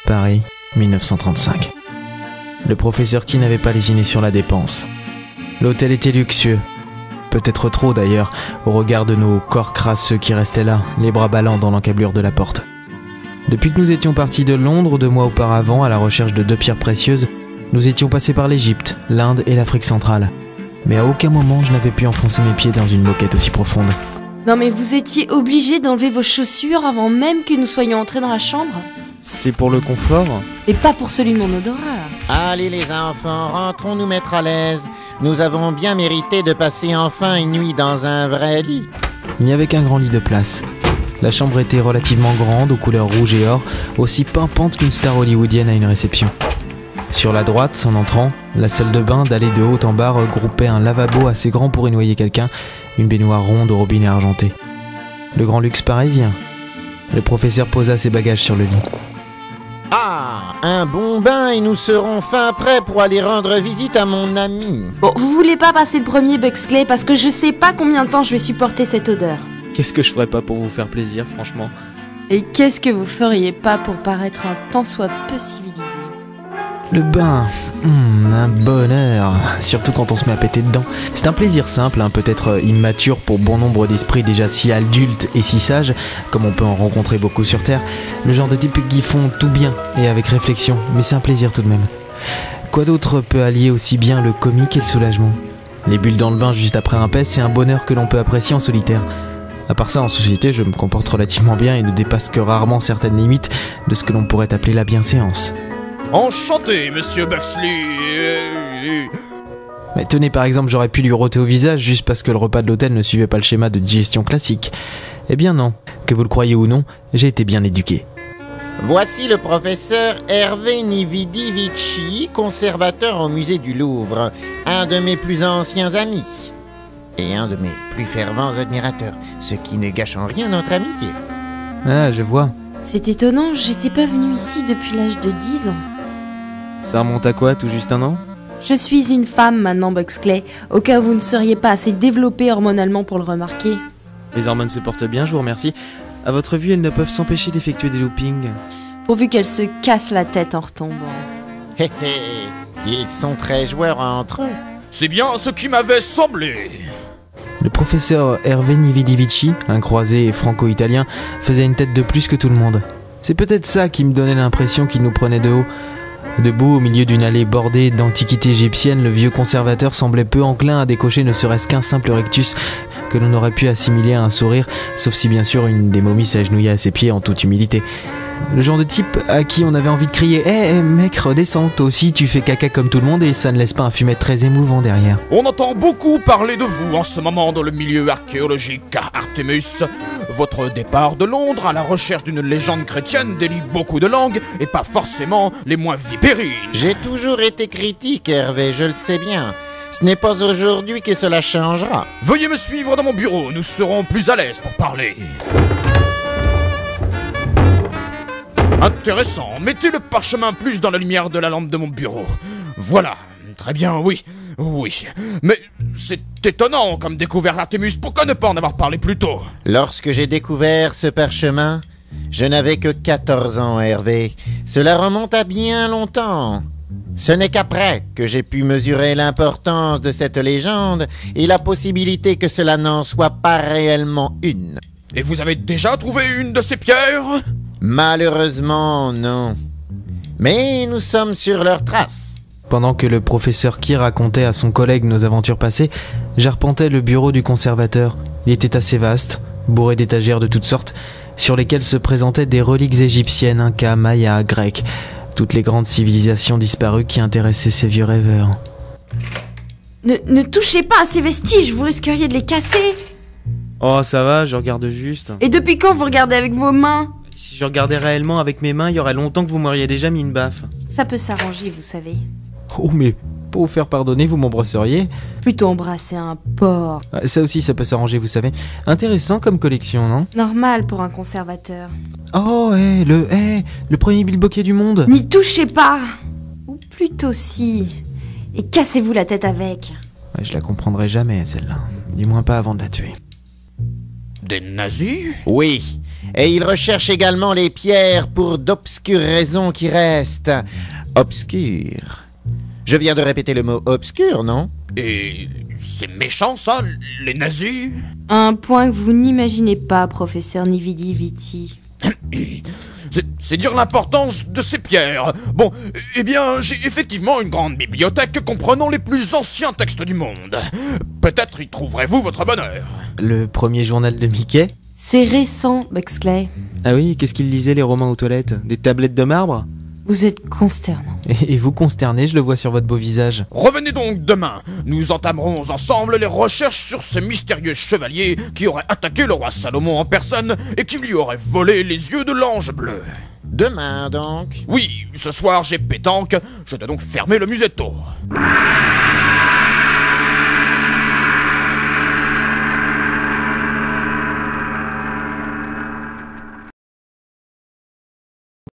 Paris, 1935. Le professeur Key n'avait pas lésiné sur la dépense. L'hôtel était luxueux, peut-être trop d'ailleurs, au regard de nos corps crasseux qui restaient là, les bras ballants dans l'encablure de la porte. Depuis que nous étions partis de Londres 2 mois auparavant à la recherche de 2 pierres précieuses, nous étions passés par l'Égypte, l'Inde et l'Afrique centrale. Mais à aucun moment je n'avais pu enfoncer mes pieds dans une moquette aussi profonde. Non mais vous étiez obligé d'enlever vos chaussures avant même que nous soyons entrés dans la chambre? C'est pour le confort? Et pas pour celui de mon odorat. Allez les enfants, rentrons nous mettre à l'aise. Nous avons bien mérité de passer enfin une nuit dans un vrai lit. Il n'y avait qu'un grand lit de place. La chambre était relativement grande, aux couleurs rouge et or, aussi pimpante qu'une star hollywoodienne à une réception. Sur la droite, en entrant, la salle de bain dallée de haut en bas regroupait un lavabo assez grand pour y noyer quelqu'un, une baignoire ronde au robinet argenté. Le grand luxe parisien. Le professeur posa ses bagages sur le lit. Ah, un bon bain et nous serons fin prêts pour aller rendre visite à mon ami. Bon, vous voulez pas passer le premier, Buxley, parce que je sais pas combien de temps je vais supporter cette odeur. Qu'est-ce que je ferais pas pour vous faire plaisir, franchement? Et qu'est-ce que vous feriez pas pour paraître un tant soit peu civilisé? Le bain, un bonheur, surtout quand on se met à péter dedans. C'est un plaisir simple, peut-être immature pour bon nombre d'esprits déjà si adultes et si sages, comme on peut en rencontrer beaucoup sur Terre, le genre de types qui font tout bien et avec réflexion, mais c'est un plaisir tout de même. Quoi d'autre peut allier aussi bien le comique et le soulagement? Les bulles dans le bain juste après un pet, c'est un bonheur que l'on peut apprécier en solitaire. À part ça, en société, je me comporte relativement bien et ne dépasse que rarement certaines limites de ce que l'on pourrait appeler la bienséance. Enchanté, monsieur Buxley. Mais tenez, par exemple, j'aurais pu lui roter au visage juste parce que le repas de l'hôtel ne suivait pas le schéma de digestion classique. Eh bien non, que vous le croyez ou non, j'ai été bien éduqué. Voici le professeur Hervé Nividivici, conservateur au musée du Louvre, un de mes plus anciens amis. Et un de mes plus fervents admirateurs, ce qui ne gâche en rien notre amitié. Ah, je vois. C'est étonnant, j'étais pas venue ici depuis l'âge de 10 ans. Ça remonte à quoi, tout juste un an? Je suis une femme maintenant, Buxley, au cas où vous ne seriez pas assez développé hormonalement pour le remarquer. Les hormones se portent bien, je vous remercie. À votre vue, elles ne peuvent s'empêcher d'effectuer des loopings. Pourvu qu'elle se casse la tête en retombant. Hé hé, ils sont très joueurs entre eux. C'est bien ce qui m'avait semblé. Le professeur Hervé Nividivici, un croisé franco-italien, faisait une tête de plus que tout le monde. C'est peut-être ça qui me donnait l'impression qu'il nous prenait de haut. Debout au milieu d'une allée bordée d'antiquités égyptiennes, le vieux conservateur semblait peu enclin à décocher ne serait-ce qu'un simple rectus que l'on aurait pu assimiler à un sourire, sauf si bien sûr une des momies s'agenouillait à ses pieds en toute humilité. Le genre de type à qui on avait envie de crier « Hé mec, redescends, toi aussi tu fais caca comme tout le monde et ça ne laisse pas un fumet très émouvant derrière. » On entend beaucoup parler de vous en ce moment dans le milieu archéologique, Artemus. Votre départ de Londres à la recherche d'une légende chrétienne délie beaucoup de langues et pas forcément les moins vipérines. J'ai toujours été critique, Hervé, je le sais bien. Ce n'est pas aujourd'hui que cela changera. Veuillez me suivre dans mon bureau, nous serons plus à l'aise pour parler. Intéressant, mettez le parchemin plus dans la lumière de la lampe de mon bureau. Voilà, très bien, oui. Mais c'est étonnant comme découverte, Artemus, pourquoi ne pas en avoir parlé plus tôt? Lorsque j'ai découvert ce parchemin, je n'avais que 14 ans, Hervé. Cela remonte à bien longtemps. Ce n'est qu'après que j'ai pu mesurer l'importance de cette légende et la possibilité que cela n'en soit pas réellement une. Et vous avez déjà trouvé une de ces pierres? Malheureusement, non. Mais nous sommes sur leurs traces. Pendant que le professeur Key racontait à son collègue nos aventures passées, j'arpentais le bureau du conservateur. Il était assez vaste, bourré d'étagères de toutes sortes, sur lesquelles se présentaient des reliques égyptiennes, incas, mayas, grecques, toutes les grandes civilisations disparues qui intéressaient ces vieux rêveurs. Ne touchez pas à ces vestiges, vous risqueriez de les casser. Oh, ça va, je regarde juste. Et depuis quand vous regardez avec vos mains? Si je regardais réellement avec mes mains, il y aurait longtemps que vous m'auriez déjà mis une baffe. Ça peut s'arranger, vous savez. Oh, mais Pour vous faire pardonner, vous m'embrasseriez. Plutôt embrasser un porc. Ça aussi, ça peut s'arranger, vous savez. Intéressant comme collection, non? Normal pour un conservateur. Oh, le premier bilboquet du monde. N'y touchez pas! Ou plutôt si. Et cassez-vous la tête avec. Ouais, je la comprendrai jamais, celle-là. Du moins pas avant de la tuer. Des nazis? Oui, et il recherche également les pierres pour d'obscures raisons qui restent obscures. Je viens de répéter le mot obscur, non? Et c'est méchant ça, les nazis? Un point que vous n'imaginez pas, professeur Nividi Viti. C'est dire l'importance de ces pierres. Bon, eh bien, j'ai effectivement une grande bibliothèque comprenant les plus anciens textes du monde. Peut-être y trouverez-vous votre bonheur. Le premier journal de Mickey? C'est récent, Buxley. Ah oui, qu'est-ce qu'ils lisaient les Romains aux toilettes? Des tablettes de marbre? Vous êtes consternant. Et vous consterné, je le vois sur votre beau visage. Revenez donc demain. Nous entamerons ensemble les recherches sur ce mystérieux chevalier qui aurait attaqué le roi Salomon en personne et qui lui aurait volé les yeux de l'ange bleu. Demain, donc. Oui, ce soir j'ai pétanque, je dois donc fermer le musetto.